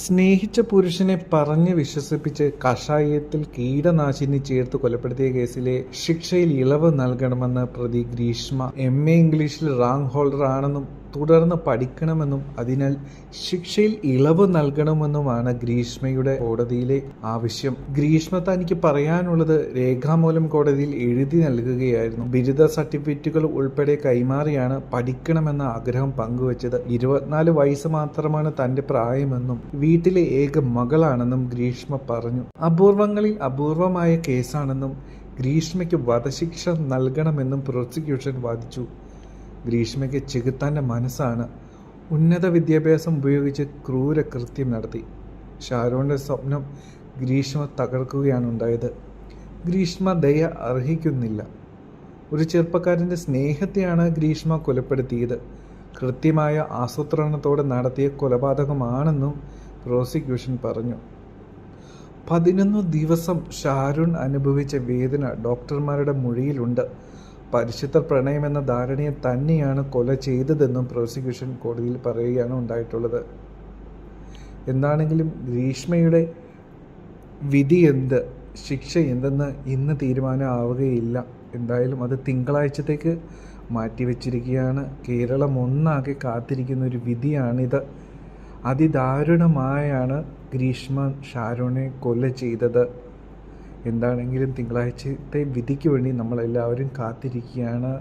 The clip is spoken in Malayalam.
സ്നേഹിച്ച പുരുഷനെ പറഞ്ഞ് വിശ്വസിപ്പിച്ച് കഷായത്തിൽ കീടനാശിനി ചേർത്ത് കൊലപ്പെടുത്തിയ കേസിലെ ശിക്ഷയിൽ ഇളവ് നൽകണമെന്ന് പ്രതി ഗ്രീഷ്മ MA ഇംഗ്ലീഷിൽ റാങ്ക് ഹോൾഡർ ആണെന്നും തുടർന്ന് പഠിക്കണമെന്നും അതിനാൽ ശിക്ഷയിൽ ഇളവ് നൽകണമെന്നുമാണ് ഗ്രീഷ്മയുടെ കോടതിയിലെ ആവശ്യം. ഗ്രീഷ്മ തനിക്ക് പറയാനുള്ളത് രേഖാമൂലം കോടതിയിൽ എഴുതി നൽകുകയായിരുന്നു. ബിരുദ സർട്ടിഫിക്കറ്റുകൾ ഉൾപ്പെടെ കൈമാറിയാണ് പഠിക്കണമെന്ന ആഗ്രഹം പങ്കുവച്ചത്. 24 വയസ്സ് മാത്രമാണ് തന്റെ പ്രായമെന്നും വീട്ടിലെ ഏക മകളാണെന്നും ഗ്രീഷ്മ പറഞ്ഞു. അപൂർവങ്ങളിൽ അപൂർവമായ കേസാണെന്നും ഗ്രീഷ്മയ്ക്ക് വധശിക്ഷ നൽകണമെന്നും പ്രോസിക്യൂഷൻ വാദിച്ചു. ഗ്രീഷ്മയ്ക്ക് ചെകുത്താന്റെ മനസ്സാണ്. ഉന്നത വിദ്യാഭ്യാസം ഉപയോഗിച്ച് ക്രൂരകൃത്യം നടത്തി. ഷാരോണിന്റെ സ്വപ്നം ഗ്രീഷ്മ തകർക്കുകയാണ് ഉണ്ടായത്. ഗ്രീഷ്മ ദയ അർഹിക്കുന്നില്ല. ഒരു ചെറുപ്പക്കാരൻ്റെ സ്നേഹത്തെയാണ് ഗ്രീഷ്മ കൊലപ്പെടുത്തിയത്. കൃത്യമായ ആസൂത്രണത്തോടെ നടത്തിയ കൊലപാതകമാണെന്നും പ്രോസിക്യൂഷൻ പറഞ്ഞു. 11 ദിവസം ഷാരൂൺ അനുഭവിച്ച വേദന ഡോക്ടർമാരുടെ മൊഴിയിലുണ്ട്. പരിശുദ്ധ പ്രണയമെന്ന ധാരണയെ തന്നെയാണ് കൊല ചെയ്തതെന്നും പ്രോസിക്യൂഷൻ കോടതിയിൽ പറയുകയാണ് ഉണ്ടായിട്ടുള്ളത്. എന്താണെങ്കിലും ഗ്രീഷ്മയുടെ വിധി എന്ത്, ശിക്ഷ എന്തെന്ന് ഇന്ന് തീരുമാനമാവുകയില്ല. എന്തായാലും അത് തിങ്കളാഴ്ചത്തേക്ക് മാറ്റിവെച്ചിരിക്കുകയാണ്. കേരളം ഒന്നാകെ കാത്തിരിക്കുന്ന ഒരു വിധിയാണിത്. അതിദാരുണമായാണ് ഗ്രീഷ്മ ഷാരോണിനെ കൊല ചെയ്തത്. എന്താണെങ്കിലും തിങ്കളാഴ്ചത്തെ വിധിക്ക് വേണ്ടി നമ്മളെല്ലാവരും കാത്തിരിക്കുകയാണ്.